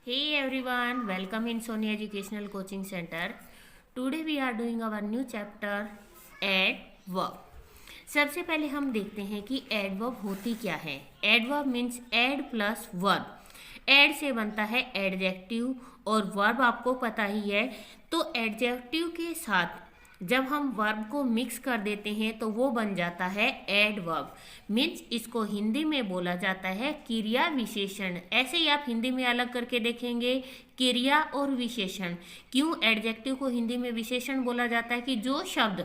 Hey everyone, welcome in Sony Educational Coaching Center. Today we are doing our new chapter adverb. सबसे पहले हम देखते हैं कि एडवर्ब होती क्या है। Adverb means ad plus verb. Ad से बनता है एडजेक्टिव और वर्ब आपको पता ही है। तो एडजेक्टिव के साथ जब हम वर्ब को मिक्स कर देते हैं तो वो बन जाता है एडवर्ब। मीन्स इसको हिंदी में बोला जाता है क्रिया विशेषण। ऐसे ही आप हिंदी में अलग करके देखेंगे क्रिया और विशेषण। क्यों एडजेक्टिव को हिंदी में विशेषण बोला जाता है कि जो शब्द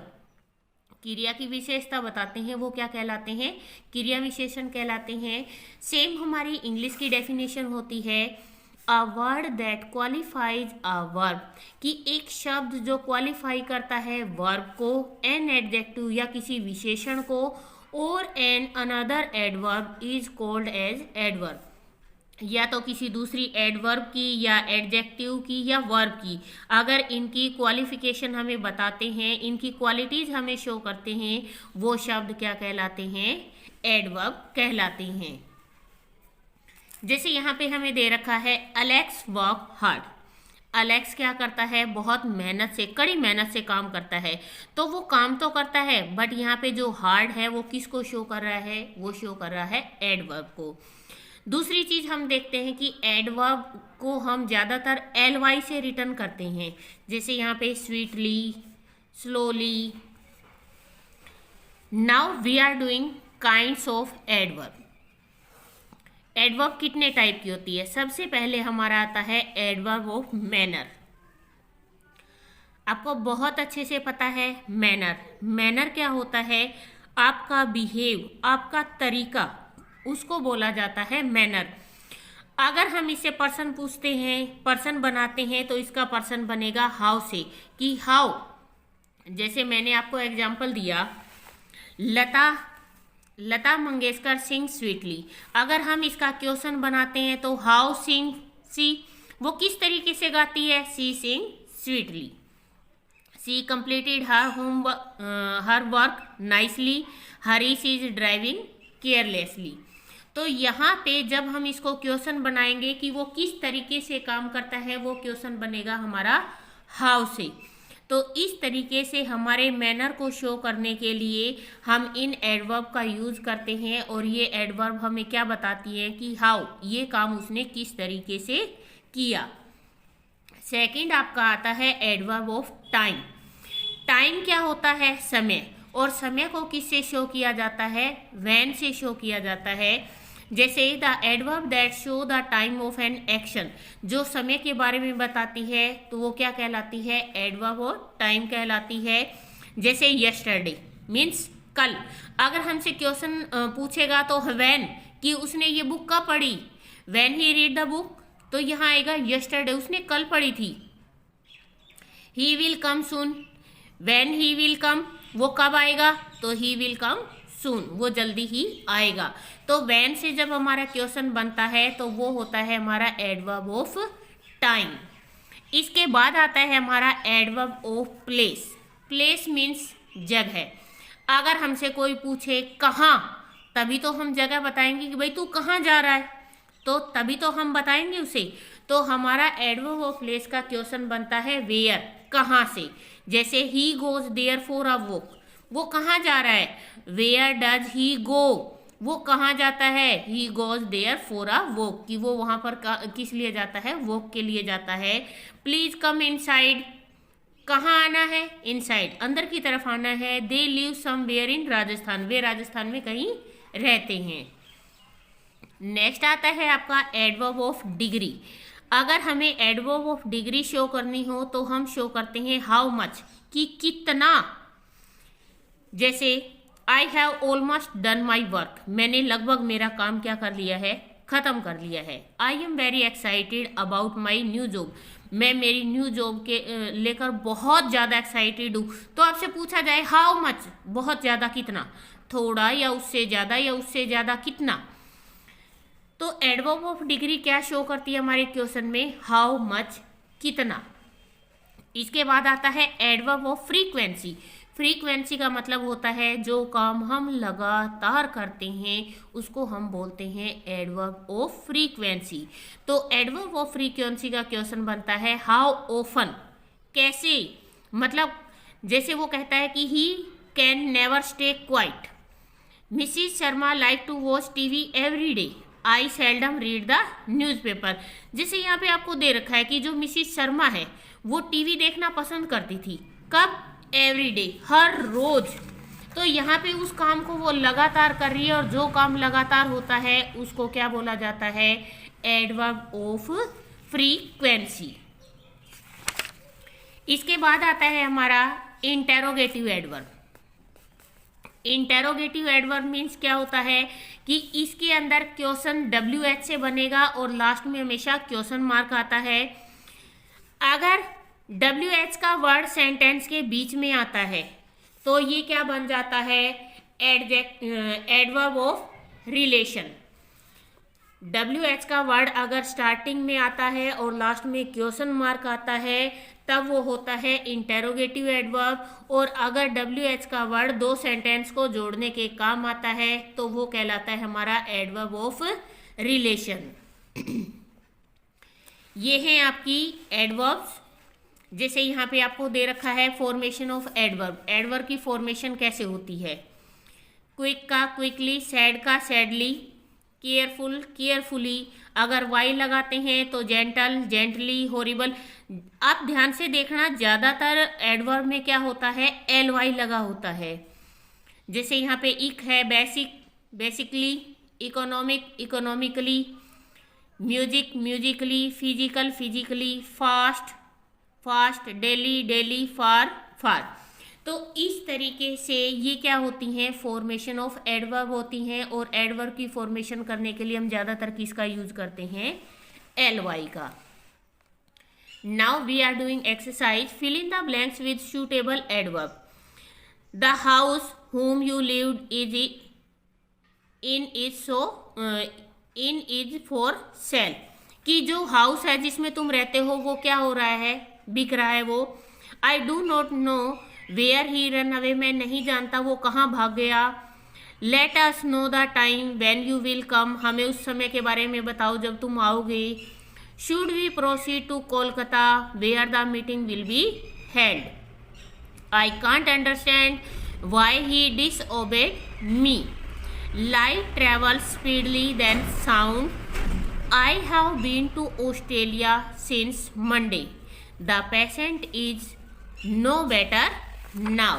क्रिया की विशेषता बताते हैं वो क्या कहलाते हैं, क्रिया विशेषण कहलाते हैं। सेम हमारी इंग्लिश की डेफिनेशन होती है a word that qualifies a verb, कि एक शब्द जो क्वालिफाई करता है वर्ब को, एन एडजेक्टिव या किसी विशेषण को, और an another adverb is called as adverb. या तो किसी दूसरी एडवर्ब की या एडजेक्टिव की या वर्ब की अगर इनकी क्वालिफिकेशन हमें बताते हैं, इनकी क्वालिटीज़ हमें शो करते हैं, वो शब्द क्या कहलाते हैं, एडवर्ब कहलाते हैं। जैसे यहाँ पे हमें दे रखा है अलेक्स वर्क हार्ड। अलेक्स क्या करता है, बहुत मेहनत से, कड़ी मेहनत से काम करता है। तो वो काम तो करता है बट यहाँ पे जो हार्ड है वो किसको शो कर रहा है, वो शो कर रहा है एडवर्ब को। दूसरी चीज हम देखते हैं कि एडवर्ब को हम ज़्यादातर ly से रिटर्न करते हैं। जैसे यहाँ पे sweetly, slowly. Now we are doing kinds of adverb. Adverb कितने टाइप की होती है। सबसे पहले हमारा आता है एडवर्ब ऑफ मैनर। आपको बहुत अच्छे से पता है मैनर। मैनर क्या होता है, आपका बिहेव, आपका तरीका, उसको बोला जाता है मैनर। अगर हम इससे पर्सन पूछते हैं, पर्सन बनाते हैं, तो इसका पर्सन बनेगा हाउ से, कि हाउ। जैसे मैंने आपको एग्जांपल दिया लता मंगेशकर सिंग स्वीटली। अगर हम इसका क्वेश्चन बनाते हैं तो हाउ सिंग सी, वो किस तरीके से गाती है, she sing sweetly. She completed her work nicely, Harish is driving carelessly. तो यहाँ पे जब हम इसको क्वेश्चन बनाएंगे कि वो किस तरीके से काम करता है, वो क्वेश्चन बनेगा हमारा हाउ से। तो इस तरीके से हमारे मैनर को शो करने के लिए हम इन एडवर्ब का यूज करते हैं, और ये एडवर्ब हमें क्या बताती है कि हाउ, ये काम उसने किस तरीके से किया। सेकंड आपका आता है एडवर्ब ऑफ टाइम। टाइम क्या होता है, समय, और समय को किससे शो किया जाता है, व्हेन से शो किया जाता है। जैसे the adverb that show the time of an action, जो समय के बारे में बताती है तो वो क्या कहलाती है, एडवर्ब ऑफ टाइम कहलाती है। जैसे यस्टरडे मीन्स कल। अगर हमसे क्वेश्चन पूछेगा तो व्हेन, कि उसने ये बुक कब पढ़ी, when he read the book, तो यहाँ आएगा यस्टरडे, उसने कल पढ़ी थी। He will come soon, when he will come, वो कब आएगा, तो ही विल कम सून, वो जल्दी ही आएगा। तो व्हेन से जब हमारा क्वेश्चन बनता है तो वो होता है हमारा एडवर्ब ऑफ टाइम। इसके बाद आता है हमारा adverb of place. Place means जगह। अगर हमसे कोई पूछे कहाँ, तभी तो हम जगह बताएंगे कि भाई तू कहाँ जा रहा है, तो तभी तो हम बताएंगे उसे। तो हमारा एडवर्ब ऑफ प्लेस का क्वेश्चन बनता है वेयर, कहाँ से। जैसे he goes there for a walk, वो कहाँ जा रहा है, वेयर डज ही गो, वो कहाँ जाता है, he goes there for a walk, कि वो वहाँ पर किस लिए जाता है, वॉक के लिए जाता है। प्लीज कम इनसाइड, कहाँ आना है, इनसाइड, अंदर की तरफ आना है। They live somewhere in Rajasthan, वे राजस्थान में कहीं रहते हैं। नेक्स्ट आता है आपका एडवर्ब ऑफ डिग्री। अगर हमें एडवर्ब ऑफ डिग्री शो करनी हो तो हम शो करते हैं हाउ मच, कि कितना। जैसे I have almost done my work, मैंने लगभग मेरा काम क्या कर लिया है, खत्म कर लिया है। I am very excited about my new job, मैं मेरी न्यू जॉब के लेकर बहुत ज़्यादा एक्साइटेड हूँ। तो आपसे पूछा जाए हाउ मच, बहुत ज़्यादा कितना, थोड़ा या उससे ज़्यादा या उससे ज़्यादा कितना। तो एडवर्ब ऑफ डिग्री क्या शो करती है हमारे क्वेश्चन में, हाउ मच, कितना। इसके बाद आता है एडवर्ब ऑफ फ्रीक्वेंसी। फ्रीक्वेंसी का मतलब होता है जो काम हम लगातार करते हैं उसको हम बोलते हैं एडवर्ब ऑफ फ्रीक्वेंसी। तो एडवर्ब ऑफ फ्रीक्वेंसी का क्वेश्चन बनता है हाउ ऑफन, कैसे, मतलब जैसे वो कहता है कि he can never stay quiet, Mrs Sharma like to watch TV every day, I seldom read the newspaper. जैसे यहाँ पे आपको दे रखा है कि जो मिसिज शर्मा है वो टीवी देखना पसंद करती थी, कब, एवरी डे, हर रोज। तो यहाँ पे उस काम को वो लगातार कर रही है और जो काम लगातार होता है उसको क्या बोला जाता है, एडवर्ब ऑफ फ्रीक्वेंसी। इसके बाद आता है हमारा interrogative adverb. Interrogative adverb means क्या होता है कि इसके अंदर क्वेश्चन WH से बनेगा और लास्ट में हमेशा क्वेश्चन मार्क आता है। अगर WH का वर्ड सेंटेंस के बीच में आता है तो ये क्या बन जाता है, एडवर्ब ऑफ रिलेशन। WH का वर्ड अगर स्टार्टिंग में आता है और लास्ट में क्वेश्चन मार्क आता है तब वो होता है इंटेरोगेटिव एडवर्ब, और अगर WH का वर्ड दो सेंटेंस को जोड़ने के काम आता है तो वो कहलाता है हमारा एडवर्ब ऑफ रिलेशन। ये हैं आपकी एडवर्ब्स। जैसे यहाँ पे आपको दे रखा है फॉर्मेशन ऑफ एडवर्ब। एडवर्ब की फॉर्मेशन कैसे होती है, क्विक का क्विकली, सैड का सैडली, केयरफुल केयरफुली, अगर वाई लगाते हैं तो जेंटल जेंटली, हॉरिबल। आप ध्यान से देखना ज़्यादातर एडवर्ब में क्या होता है, LY लगा होता है। जैसे यहाँ पे इक है, basic basically, economic economically, music musically, physical physically, fast fast, daily daily, far far. तो इस तरीके से ये क्या होती हैं, फॉर्मेशन ऑफ एडवर्ब होती हैं। और एडवर्ब की फॉर्मेशन करने के लिए हम ज़्यादातर किसका यूज करते हैं, LY का। Now we are doing exercise, fill in the blanks with suitable adverb. The house whom you lived in is for sale, कि जो हाउस है जिसमें तुम रहते हो वो क्या हो रहा है, बिक रहा है वो। I do not know where he run away, मैं नहीं जानता वो कहाँ भाग गया। Let us know the time when you will come, हमें उस समय के बारे में बताओ जब तुम आओगे। Should we proceed to Kolkata where the meeting will be held. I can't understand why he disobeyed me. Light travels speedly then sound. I have been to Australia since Monday. The patient is no better now.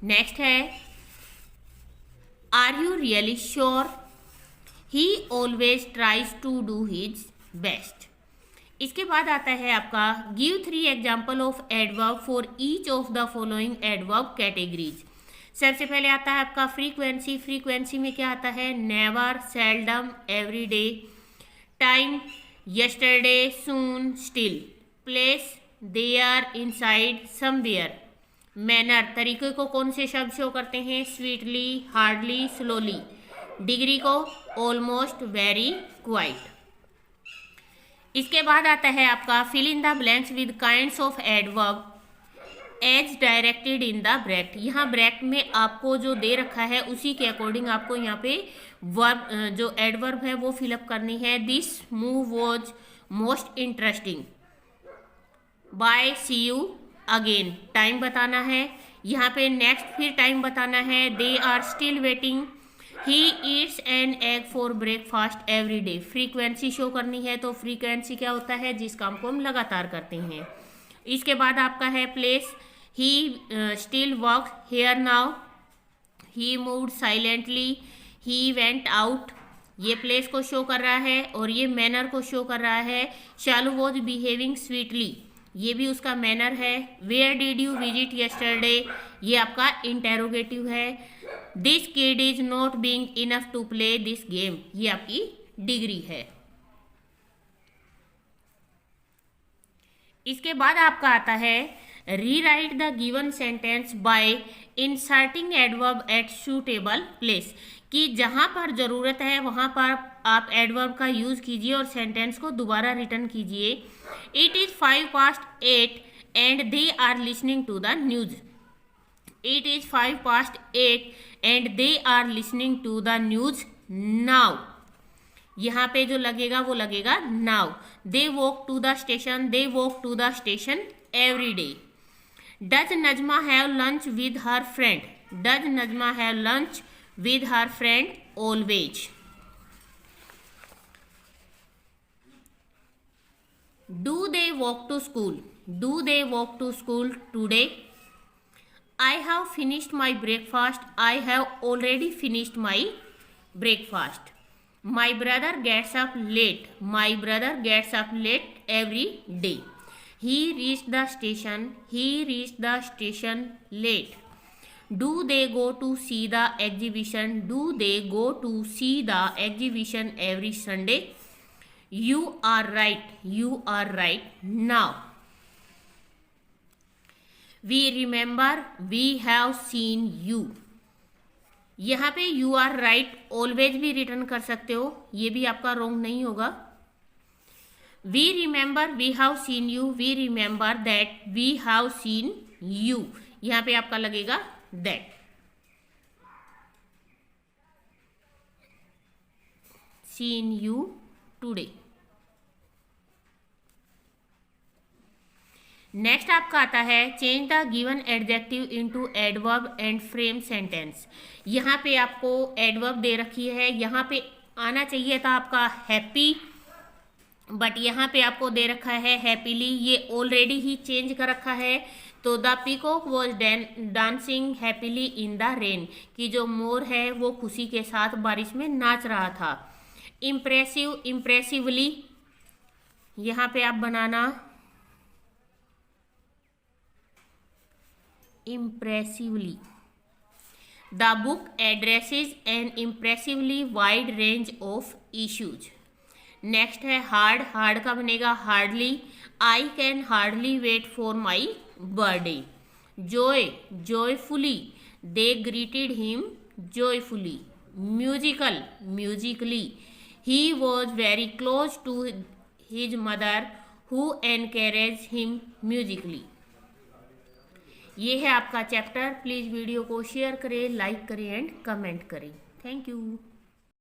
Next है, Are you really sure? He always tries to do his best. इसके बाद आता है आपका Give 3 example of adverb for each of the following adverb categories. सबसे पहले आता है आपका फ्रीक्वेंसी। फ्रीक्वेंसी में क्या आता है, never, seldom, everyday. Time, yesterday, soon, still. Place, there, inside, somewhere. Manner, तरीके को कौन से शब्द शो करते हैं, स्वीटली, हार्डली, स्लोली। डिग्री को ऑलमोस्ट, वेरी, क्वाइट। इसके बाद आता है आपका fill in the blanks with kinds of adverb as directed in the bracket. यहाँ ब्रैकेट में आपको जो दे रखा है उसी के अकॉर्डिंग आपको यहाँ पे वर्ब जो एडवर्ब है वो फिलअप करनी है। This move was most interesting. Bye, see you again, time बताना है यहाँ पे, नेक्स्ट फिर टाइम बताना है। They are still waiting. He eats an egg for breakfast every day. Frequency show करनी है, तो फ्रीक्वेंसी क्या होता है, जिस काम को हम लगातार करते हैं। इसके बाद आपका है place, he still walk here now. He moved silently. He went out, ये प्लेस को शो कर रहा है और ये मैनर को शो कर रहा है। शालू वॉज बिहेविंग स्वीटली, ये भी उसका मैनर है। Where did you visit yesterday, ये आपका इंटेरोगेटिव है। This kid is not being enough to play this game, ये आपकी डिग्री है। इसके बाद आपका आता है rewrite the given sentence by inserting adverb at suitable place, कि जहाँ पर ज़रूरत है वहाँ पर आप एडवर्ब का यूज़ कीजिए और सेंटेंस को दोबारा रिटर्न कीजिए। It is 5 past 8 and they are listening to the news. It is 8:05 and they are listening to the news now. यहाँ पे जो लगेगा वो लगेगा now. They walk to the station. They walk to the station every day. Does Najma have lunch with her friend? Does Najma have lunch with her friend always? Do they walk to school? Do they walk to school today? I have finished my breakfast. I have already finished my breakfast. My brother gets up late. My brother gets up late every day. He reached the station. He reached the station late. Do they go to see the exhibition? Do they go to see the exhibition every Sunday? You are right. You are right now. We remember. We have seen you. यहाँ पे you are right always भी return कर सकते हो, ये भी आपका wrong नहीं होगा. We remember. We have seen you. We remember that we have seen you. यहाँ पे आपका लगेगा that. Seen you today. Next आपका आता है change the given adjective into adverb and frame sentence. यहाँ पे आपको एडवर्ब दे रखी है, यहाँ पे आना चाहिए था आपका हैप्पी, बट यहाँ पे आपको दे रखा है हैप्पीली. ये ऑलरेडी ही चेंज कर रखा है. तो the peacock was dancing happily in the rain, कि जो मोर है वो खुशी के साथ बारिश में नाच रहा था. इम्प्रेसिव, इम्प्रेसिवली, यहाँ पे आप बनाना impressively. The book addresses an impressively wide range of issues. Next है hard. hard का बनेगा hardly. I can hardly wait for my birthday. Joy, joyfully. They greeted him joyfully. Musical, musically. He was very close to his mother who encouraged him musically. ये है आपका chapter. Please video को share करें, like करें and comment करें. Thank you.